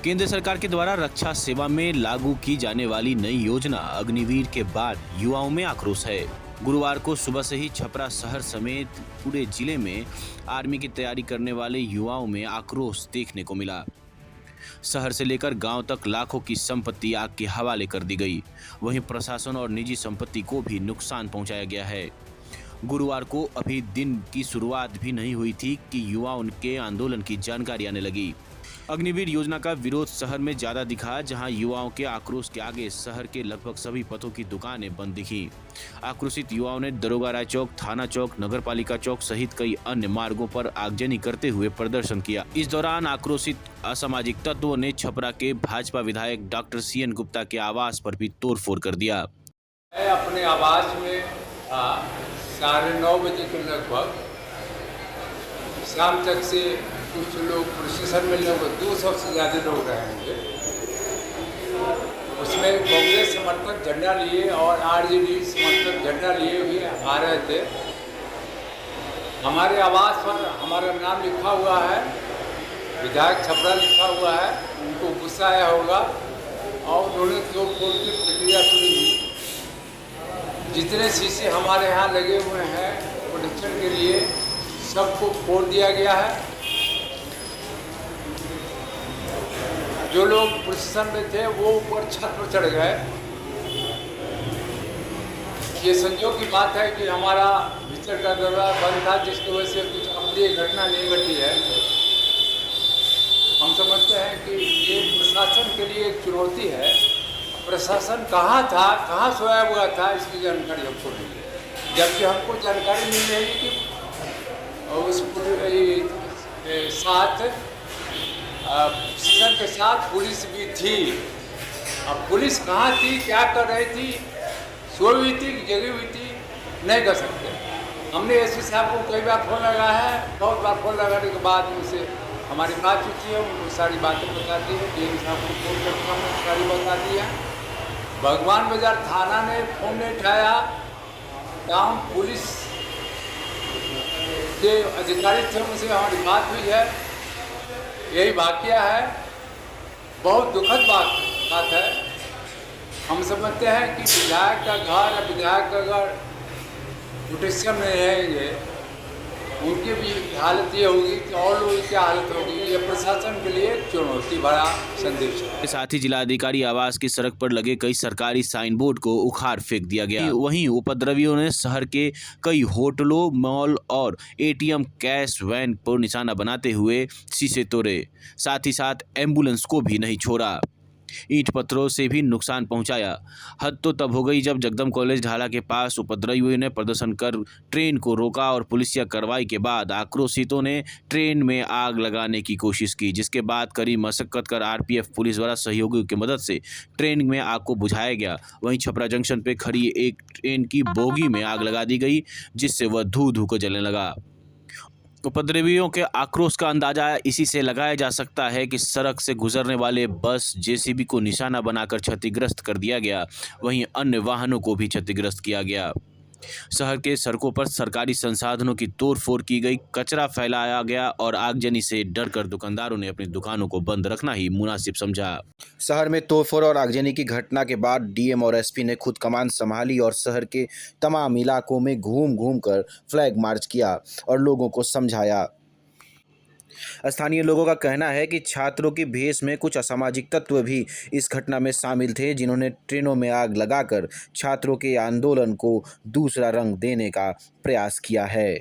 केंद्र सरकार के द्वारा रक्षा सेवा में लागू की जाने वाली नई योजना अग्निवीर के बाद युवाओं में आक्रोश है। गुरुवार को सुबह से ही छपरा शहर समेत पूरे जिले में आर्मी की तैयारी करने वाले युवाओं में आक्रोश देखने को मिला। शहर से लेकर गांव तक लाखों की संपत्ति आग के हवाले कर दी गई। वहीं प्रशासन और निजी संपत्ति को भी नुकसान पहुंचाया गया है। गुरुवार को अभी दिन की शुरुआत भी नहीं हुई थी कि युवाओं के आंदोलन की जानकारी आने लगी। अग्निवीर योजना का विरोध शहर में ज्यादा दिखा, जहां युवाओं के आक्रोश के आगे शहर के लगभग सभी पथों की दुकानें बंद दिखी। आक्रोशित युवाओं ने दरोगा राय चौक, थाना चौक, नगरपालिका चौक सहित कई अन्य मार्गों पर आगजनी करते हुए प्रदर्शन किया। इस दौरान आक्रोशित असामाजिक तत्वों ने छपरा के भाजपा विधायक डॉक्टर CN गुप्ता के आवास पर भी तोड़फोड़ कर दिया। मैं अपने आवास में 9:30 बजे के लगभग शाम तक से कुछ लोग प्रशासन में लगभग 200 से ज़्यादा लोग रहेंगे। उसमें कांग्रेस समर्थक झंडा लिए और RJD समर्थक झंडा लिए हुए आ रहे थे। हमारे आवास पर हमारा नाम लिखा हुआ है, विधायक छपरा लिखा हुआ है। उनको गुस्सा आया होगा और उन्होंने तोड़फोड़ की प्रक्रिया शुरू की। जितने शीशे हमारे यहाँ लगे हुए हैं प्रोटेक्शन के लिए, सबको फोड़ दिया गया है। जो लोग प्रशासन में थे वो ऊपर छत पर चढ़ गए। ये संयोग की बात है कि हमारा भीतर का दरवाजा बंद था, जिसकी वजह से कुछ अप्रिय घटना नहीं घटी है। हम समझते हैं कि ये प्रशासन के लिए एक चुनौती है। प्रशासन कहाँ था, कहाँ सोया हुआ था, इसकी जानकारी हमको नहीं है। जबकि हमको जानकारी मिल रही है कि उस साथ प्रशासन के साथ पुलिस भी थी। अब पुलिस कहाँ थी, क्या कर रही थी, सोई हुई थी कि जगी हुई थी, नहीं कर सकते। हमने SP साहब को कई बार फोन लगाया है। बहुत बार फोन लगाने के बाद उनसे हमारी बात हुई है, उनको सारी बातें बता दी है। DM साहब को फोन करके हमने सारी बता दी है। भगवान बाजार थाना ने फोन नहीं उठाया। टाउन पुलिस के अधिकारी थे, उनसे हमारी बात हुई है। यही वाकया है। बहुत दुखद बात है। हम समझते हैं कि विधायक का घर या विधायक का घर प्रोटेक्शन में रहेंगे, उनकी भी हालत ये होगी कि और लोगों की हालत होगी। ये प्रशासन के लिए चुनौती भरा संदेश है। साथ ही जिलाधिकारी आवास की सड़क पर लगे कई सरकारी साइन बोर्ड को उखाड़ फेंक दिया गया। वहीं उपद्रवियों ने शहर के कई होटलों, मॉल और ATM कैश वैन पर निशाना बनाते हुए शीशे तोड़े। साथ ही साथ एम्बुलेंस को भी नहीं छोड़ा। ईंट पत्थरों से भी नुकसान पहुंचाया। हद तो तब हो गई जब जगदम कॉलेज ढाला के पास उपद्रवियों ने प्रदर्शन कर ट्रेन को रोका और पुलिसिया कार्रवाई के बाद आक्रोशितों ने ट्रेन में आग लगाने की कोशिश की, जिसके बाद कड़ी मशक्कत कर RPF पुलिस द्वारा सहयोगियों की मदद से ट्रेन में आग को बुझाया गया। वहीं छपरा जंक्शन पर खड़ी एक ट्रेन की बोगी में आग लगा दी गई, जिससे वह धू धू को जलने लगा। उपद्रवियों के आक्रोश का अंदाजा इसी से लगाया जा सकता है कि सड़क से गुजरने वाले बस JCB को निशाना बनाकर क्षतिग्रस्त कर दिया गया। वहीं अन्य वाहनों को भी क्षतिग्रस्त किया गया। शहर के सड़कों पर सरकारी संसाधनों की तोड़फोड़ की गई, कचरा फैलाया गया और आगजनी से डरकर दुकानदारों ने अपनी दुकानों को बंद रखना ही मुनासिब समझा। शहर में तोड़फोड़ और आगजनी की घटना के बाद DM और SP ने खुद कमान संभाली और शहर के तमाम इलाकों में घूम घूम कर फ्लैग मार्च किया और लोगों को समझाया। स्थानीय लोगों का कहना है कि छात्रों की भेष में कुछ असामाजिक तत्व भी इस घटना में शामिल थे, जिन्होंने ट्रेनों में आग लगाकर छात्रों के आंदोलन को दूसरा रंग देने का प्रयास किया है।